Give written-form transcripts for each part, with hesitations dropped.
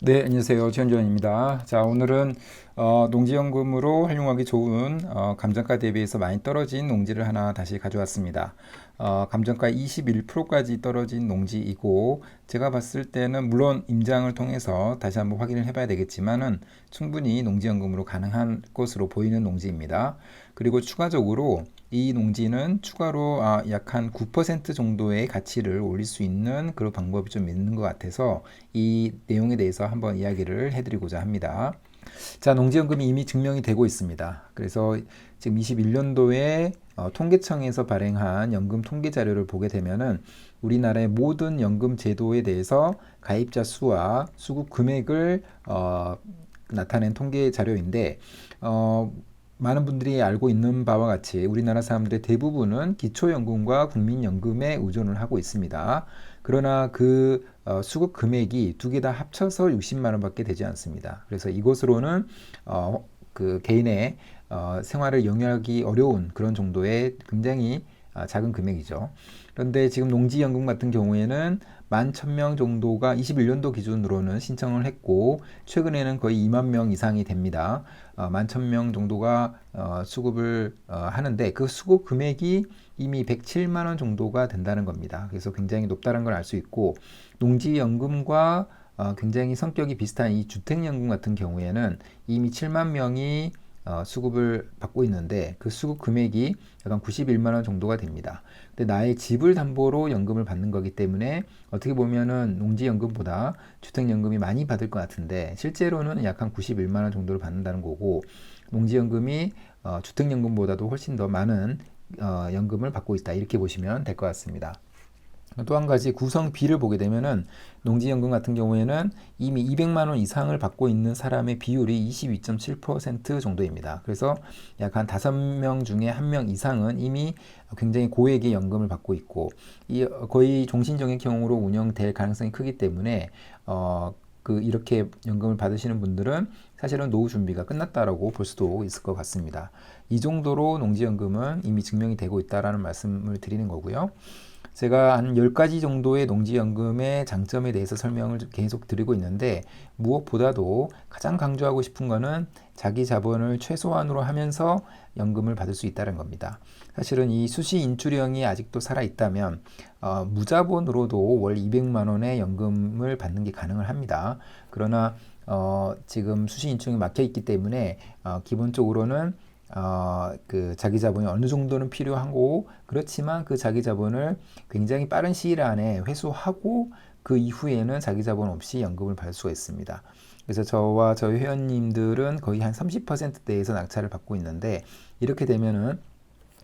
네, 안녕하세요. 최현정입니다. 자, 오늘은 농지연금으로 활용하기 좋은 감정가 대비해서 많이 떨어진 농지를 하나 다시 가져왔습니다. 감정가 21%까지 떨어진 농지이고 제가 봤을 때는 물론 임장을 통해서 다시 한번 확인을 해봐야 되겠지만은 충분히 농지연금으로 가능한 것으로 보이는 농지입니다. 그리고 추가적으로 이 농지는 추가로 약 한 9% 정도의 가치를 올릴 수 있는 그런 방법이 좀 있는 것 같아서 이 내용에 대해서 한번 이야기를 해드리고자 합니다. 자, 농지연금이 이미 증명이 되고 있습니다. 그래서 지금 21년도에 통계청에서 발행한 연금 통계 자료를 보게 되면은 우리나라의 모든 연금 제도에 대해서 가입자 수와 수급 금액을 나타낸 통계 자료인데 많은 분들이 알고 있는 바와 같이 우리나라 사람들의 대부분은 기초연금과 국민연금에 의존을 하고 있습니다. 그러나 그 수급 금액이 두 개 다 합쳐서 60만 원밖에 되지 않습니다. 그래서 이것으로는 그 개인의 생활을 영위하기 어려운 그런 정도의 굉장히 작은 금액이죠. 그런데 지금 농지연금 같은 경우에는 11,000명 정도가 21년도 기준으로는 신청을 했고 최근에는 거의 2만 명 이상이 됩니다. 11,000명 정도가 수급을 하는데 그 수급 금액이 이미 107만 원 정도가 된다는 겁니다. 그래서 굉장히 높다는 걸 알 수 있고 농지연금과 굉장히 성격이 비슷한 이 주택연금 같은 경우에는 이미 7만 명이 수급을 받고 있는데 그 수급 금액이 약간 91만 원 정도가 됩니다. 근데 나의 집을 담보로 연금을 받는 거기 때문에 어떻게 보면은 농지연금보다 주택연금이 많이 받을 것 같은데 실제로는 약 한 91만 원 정도를 받는다는 거고 농지연금이 주택연금보다도 훨씬 더 많은 연금을 받고 있다 이렇게 보시면 될 것 같습니다. 또 한 가지 구성비를 보게 되면은 농지연금 같은 경우에는 이미 200만 원 이상을 받고 있는 사람의 비율이 22.7% 정도입니다. 그래서 약 한 5명 중에 1명 이상은 이미 굉장히 고액의 연금을 받고 있고 이 거의 종신정액형으로 운영될 가능성이 크기 때문에 이렇게 연금을 받으시는 분들은 사실은 노후 준비가 끝났다라고 볼 수도 있을 것 같습니다. 이 정도로 농지연금은 이미 증명이 되고 있다라는 말씀을 드리는 거고요. 제가 한 10가지 정도의 농지연금의 장점에 대해서 설명을 계속 드리고 있는데 무엇보다도 가장 강조하고 싶은 거는 자기 자본을 최소한으로 하면서 연금을 받을 수 있다는 겁니다. 사실은 이 수시 인출형이 아직도 살아있다면 무자본으로도 월 200만 원의 연금을 받는 게 가능을 합니다. 그러나 지금 수시 인출형이 막혀 있기 때문에 기본적으로는 그 자기 자본이 어느 정도는 필요하고 그렇지만 그 자기 자본을 굉장히 빠른 시일 안에 회수하고 그 이후에는 자기 자본 없이 연금을 받을 수가 있습니다. 그래서 저와 저희 회원님들은 거의 한 30%대에서 낙찰을 받고 있는데 이렇게 되면은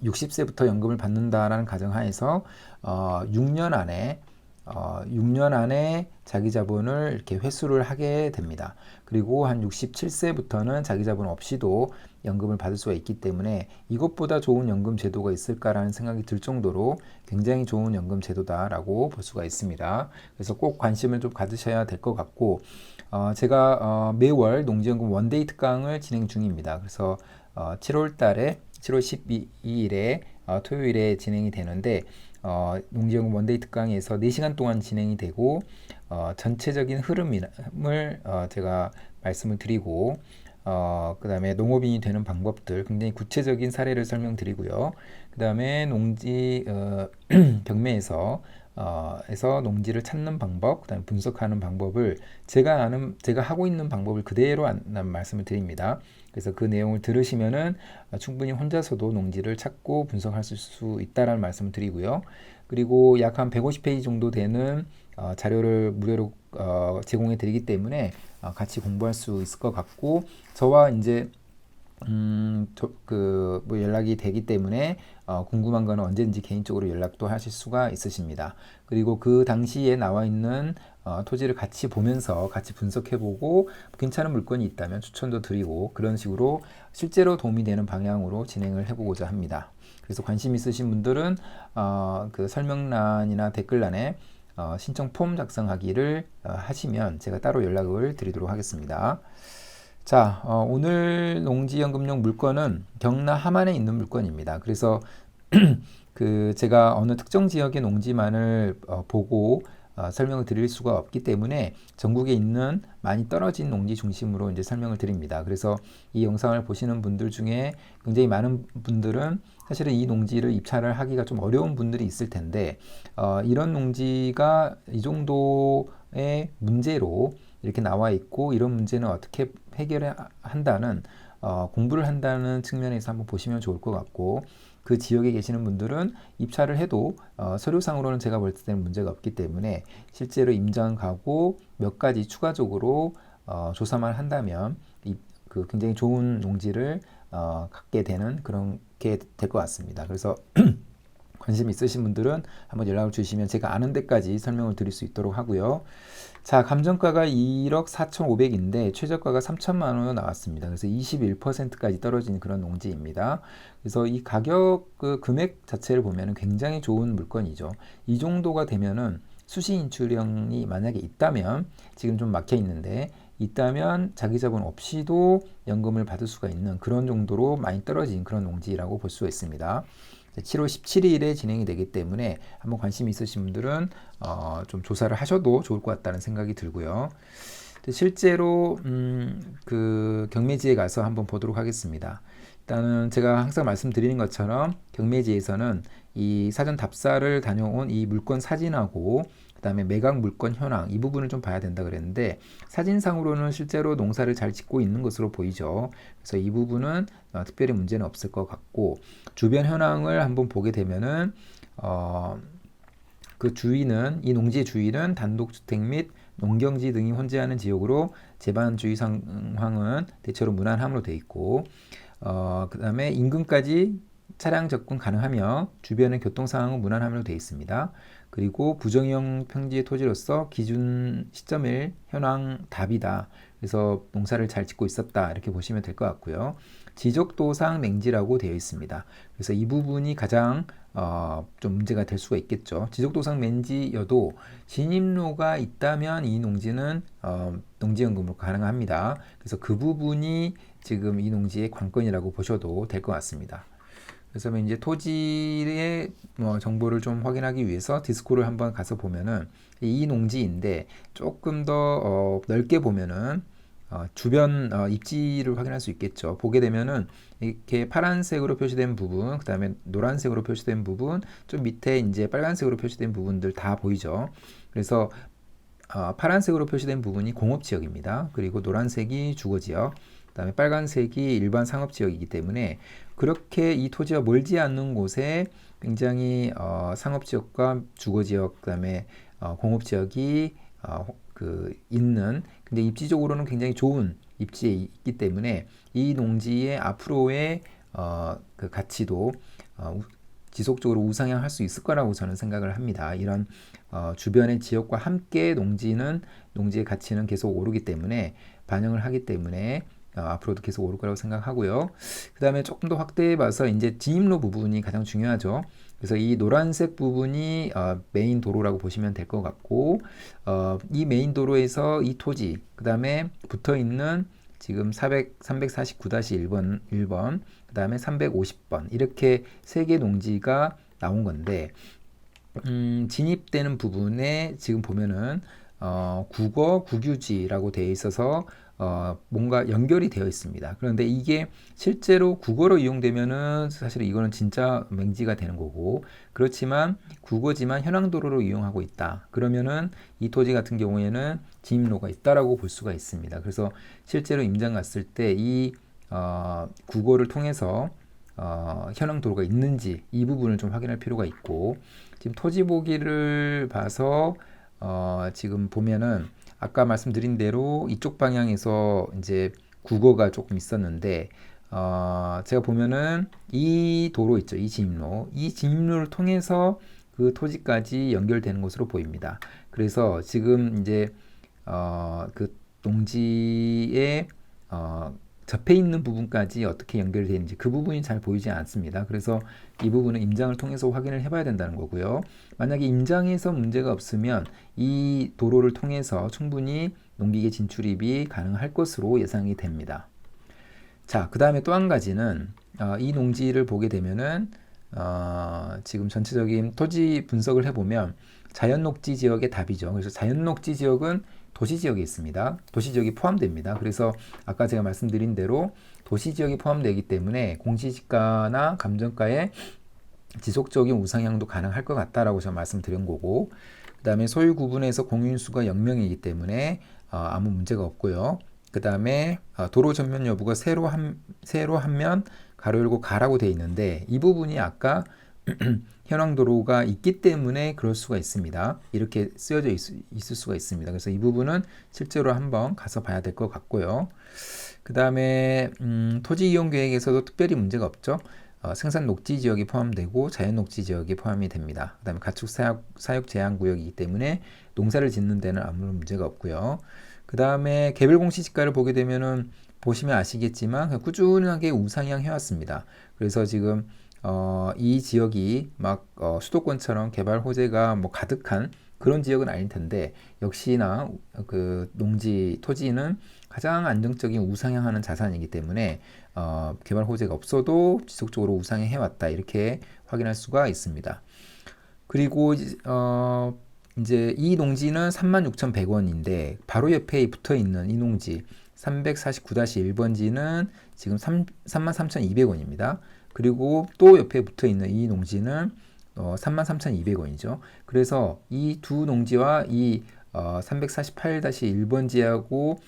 60세부터 연금을 받는다라는 가정하에서 6년 안에 6년 안에 자기 자본을 이렇게 회수를 하게 됩니다. 그리고 한 67세부터는 자기 자본 없이도 연금을 받을 수가 있기 때문에 이것보다 좋은 연금 제도가 있을까라는 생각이 들 정도로 굉장히 좋은 연금 제도다라고 볼 수가 있습니다. 그래서 꼭 관심을 좀 가지셔야 될 것 같고 제가 매월 농지연금 원데이 특강을 진행 중입니다. 그래서 7월 달에 7월 12일에 토요일에 진행이 되는데 농지연금 원데이 특강에서 4시간 동안 진행이 되고 전체적인 흐름을 제가 말씀을 드리고 그 다음에 농업인이 되는 방법들 굉장히 구체적인 사례를 설명드리고요. 그 다음에 농지 경매에서 에서 농지를 찾는 방법, 그다음에 분석하는 방법을 제가 하고 있는 방법을 그대로 말씀을 드립니다. 그래서 그 내용을 들으시면은 충분히 혼자서도 농지를 찾고 분석할 수 있다라는 말씀을 드리고요. 그리고 약 한 150페이지 정도 되는 자료를 무료로 제공해 드리기 때문에 같이 공부할 수 있을 것 같고 저와 이제 뭐 연락이 되기 때문에 궁금한 거는 언제든지 개인적으로 연락도 하실 수가 있으십니다. 그리고 그 당시에 나와 있는 토지를 같이 보면서 같이 분석해보고 괜찮은 물건이 있다면 추천도 드리고 그런 식으로 실제로 도움이 되는 방향으로 진행을 해보고자 합니다. 그래서 관심 있으신 분들은 그 설명란이나 댓글란에 신청 폼 작성하기를 하시면 제가 따로 연락을 드리도록 하겠습니다. 자, 오늘 농지연금용 물건은 경남 함안에 있는 물건입니다. 그래서 제가 어느 특정 지역의 농지만을 보고 설명을 드릴 수가 없기 때문에 전국에 있는 많이 떨어진 농지 중심으로 이제 설명을 드립니다. 그래서 이 영상을 보시는 분들 중에 굉장히 많은 분들은 사실은 이 농지를 입찰을 하기가 좀 어려운 분들이 있을 텐데 이런 농지가 이 정도의 문제로 이렇게 나와 있고 이런 문제는 어떻게 해결한다는 공부를 한다는 측면에서 한번 보시면 좋을 것 같고 그 지역에 계시는 분들은 입찰을 해도 서류상으로는 제가 볼 때는 문제가 없기 때문에 실제로 임장 가고 몇 가지 추가적으로 조사만 한다면 그 굉장히 좋은 농지를 갖게 되는 그런 게 될 것 같습니다. 그래서 관심 있으신 분들은 한번 연락을 주시면 제가 아는 데까지 설명을 드릴 수 있도록 하고요. 자, 감정가가 1억 4,500인데 최저가가 3천만 원으로 나왔습니다. 그래서 21%까지 떨어진 그런 농지입니다. 그래서 이 가격 그 금액 자체를 보면 굉장히 좋은 물건이죠. 이 정도가 되면은 수시 인출형이 만약에 있다면 지금 좀 막혀 있는데 있다면 자기 자본 없이도 연금을 받을 수가 있는 그런 정도로 많이 떨어진 그런 농지라고 볼 수가 있습니다. 7월 17일에 진행이 되기 때문에 한번 관심 있으신 분들은 좀 조사를 하셔도 좋을 것 같다는 생각이 들고요. 실제로 그 경매지에 가서 한번 보도록 하겠습니다. 일단은 제가 항상 말씀드리는 것처럼 경매지에서는 이 사전 답사를 다녀온 이 물건 사진하고 그 다음에 매각 물건 현황 이 부분을 좀 봐야 된다 그랬는데 사진상으로는 실제로 농사를 잘 짓고 있는 것으로 보이죠. 그래서 이 부분은 특별히 문제는 없을 것 같고 주변 현황을 한번 보게 되면은 그 주위는 이 농지의 주위는 단독주택 및 농경지 등이 혼재하는 지역으로 재반주의 상황은 대체로 무난함으로 되어 있고 그 다음에 인근까지 차량 접근 가능하며 주변의 교통 상황은 무난함으로 되어 있습니다. 그리고 부정형 평지의 토지로서 기준 시점일 현황 답이다. 그래서 농사를 잘 짓고 있었다. 이렇게 보시면 될 것 같고요. 지적도상 맹지라고 되어 있습니다. 그래서 이 부분이 가장 좀 문제가 될 수가 있겠죠. 지적도상 맹지여도 진입로가 있다면 이 농지는 농지연금으로 가능합니다. 그래서 그 부분이 지금 이 농지의 관건이라고 보셔도 될 것 같습니다. 그래서 이제 토지의 정보를 좀 확인하기 위해서 디스코를 한번 가서 보면은 이 농지인데 조금 더 넓게 보면은 주변 입지를 확인할 수 있겠죠. 보게 되면은 이렇게 파란색으로 표시된 부분, 그 다음에 노란색으로 표시된 부분, 좀 밑에 이제 빨간색으로 표시된 부분들 다 보이죠. 그래서 파란색으로 표시된 부분이 공업지역입니다. 그리고 노란색이 주거지역, 그 다음에 빨간색이 일반 상업지역이기 때문에 그렇게 이 토지와 멀지 않는 곳에 굉장히 상업지역과 주거지역, 그 다음에 공업지역이 그 있는 근데 입지적으로는 굉장히 좋은 입지에 있기 때문에 이 농지의 앞으로의 그 가치도 지속적으로 우상향할 수 있을 거라고 저는 생각을 합니다. 이런 주변의 지역과 함께 농지의 가치는 계속 오르기 때문에 반영을 하기 때문에 앞으로도 계속 오를 거라고 생각하고요. 그 다음에 조금 더 확대해 봐서 이제 진입로 부분이 가장 중요하죠. 그래서 이 노란색 부분이 메인 도로라고 보시면 될 것 같고 이 메인 도로에서 이 토지 그 다음에 붙어 있는 지금 349-1번 그 다음에 350번 이렇게 세 개 농지가 나온 건데 진입되는 부분에 지금 보면은 국어 국유지라고 되어 있어서 뭔가 연결이 되어 있습니다. 그런데 이게 실제로 국어로 이용되면은 사실 이거는 진짜 맹지가 되는 거고 그렇지만 국어지만 현황도로로 이용하고 있다. 그러면은 이 토지 같은 경우에는 진입로가 있다라고 볼 수가 있습니다. 그래서 실제로 임장 갔을 때 이 국어를 통해서 현황도로가 있는지 이 부분을 좀 확인할 필요가 있고 지금 토지 보기를 봐서 지금 보면은 아까 말씀드린 대로 이쪽 방향에서 이제 국어가 조금 있었는데 제가 보면은 이 도로 있죠. 이 진입로를 통해서 그 토지까지 연결되는 것으로 보입니다. 그래서 지금 이제 그 농지에 접해 있는 부분까지 어떻게 연결되는지 그 부분이 잘 보이지 않습니다. 그래서 이 부분은 임장을 통해서 확인을 해봐야 된다는 거고요. 만약에 임장에서 문제가 없으면 이 도로를 통해서 충분히 농기계 진출입이 가능할 것으로 예상이 됩니다. 자, 그 다음에 또 한 가지는 이 농지를 보게 되면은 지금 전체적인 토지 분석을 해보면 자연녹지 지역의 답이죠. 그래서 자연녹지 지역은 도시 지역에 있습니다. 도시 지역이 포함됩니다. 그래서 아까 제가 말씀드린 대로 도시 지역이 포함되기 때문에 공시지가나 감정가에 지속적인 우상향도 가능할 것 같다라고 제가 말씀드린 거고, 그 다음에 소유 구분에서 공유인수가 0명이기 때문에 아무 문제가 없고요. 그 다음에 도로 전면 여부가 세로 한 면 가로 열고 가라고 돼 있는데, 이 부분이 아까 현황 도로가 있기 때문에 그럴 수가 있습니다. 이렇게 쓰여져 있을 수가 있습니다. 그래서 이 부분은 실제로 한번 가서 봐야 될 것 같고요. 그 다음에 토지 이용 계획에서도 특별히 문제가 없죠. 생산 녹지 지역이 포함되고 자연 녹지 지역이 포함이 됩니다. 그 다음에 가축 사육 제한 구역이기 때문에 농사를 짓는 데는 아무런 문제가 없고요. 그 다음에 개별 공시지가를 보게 되면은 보시면 아시겠지만 꾸준하게 우상향 해왔습니다. 그래서 지금 이 지역이 막 수도권처럼 개발 호재가 뭐 가득한 그런 지역은 아닐 텐데, 역시나 그 농지 토지는 가장 안정적인 우상향하는 자산이기 때문에 개발 호재가 없어도 지속적으로 우상향 해왔다, 이렇게 확인할 수가 있습니다. 그리고 이제 이 농지는 36,100원인데 바로 옆에 붙어 있는 이 농지 349-1번지는 지금 33,200원입니다. 그리고 또 옆에 붙어 있는 이 농지는 33,200원이죠. 그래서 이 두 농지와 이 348-1번지하고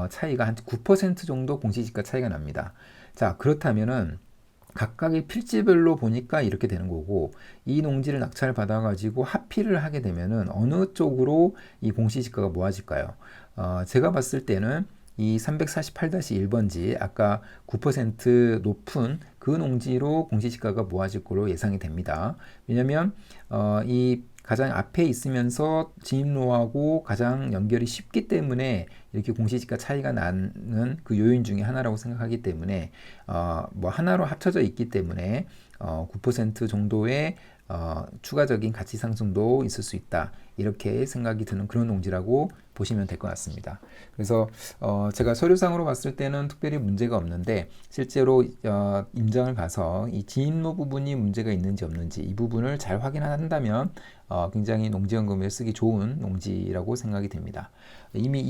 차이가 한 9% 정도 공시지가 차이가 납니다. 자, 그렇다면은 각각의 필지별로 보니까 이렇게 되는 거고, 이 농지를 낙찰 받아가지고 합의를 하게 되면은 어느 쪽으로 이 공시지가가 모아질까요? 제가 봤을 때는 이 348-1번지 아까 9% 높은 그 농지로 공시지가가 모아질 걸로 예상이 됩니다. 왜냐면 이 가장 앞에 있으면서 진입로하고 가장 연결이 쉽기 때문에 이렇게 공시지가 차이가 나는 그 요인 중에 하나라고 생각하기 때문에 뭐 하나로 합쳐져 있기 때문에 9% 정도의 추가적인 가치 상승도 있을 수 있다, 이렇게 생각이 드는 그런 농지라고 보시면 될 것 같습니다. 그래서 제가 서류상으로 봤을 때는 특별히 문제가 없는데, 실제로 임장을 가서 이 진입로 부분이 문제가 있는지 없는지 이 부분을 잘 확인한다면 굉장히 농지연금에 쓰기 좋은 농지라고 생각이 됩니다. 이미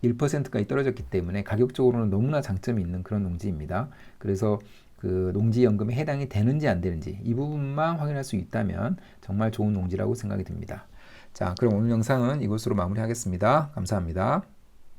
21%까지 떨어졌기 때문에 가격적으로는 너무나 장점이 있는 그런 농지입니다. 그래서 그 농지연금에 해당이 되는지 안 되는지 이 부분만 확인할 수 있다면 정말 좋은 농지라고 생각이 듭니다. 자, 그럼 오늘 영상은 이것으로 마무리하겠습니다. 감사합니다.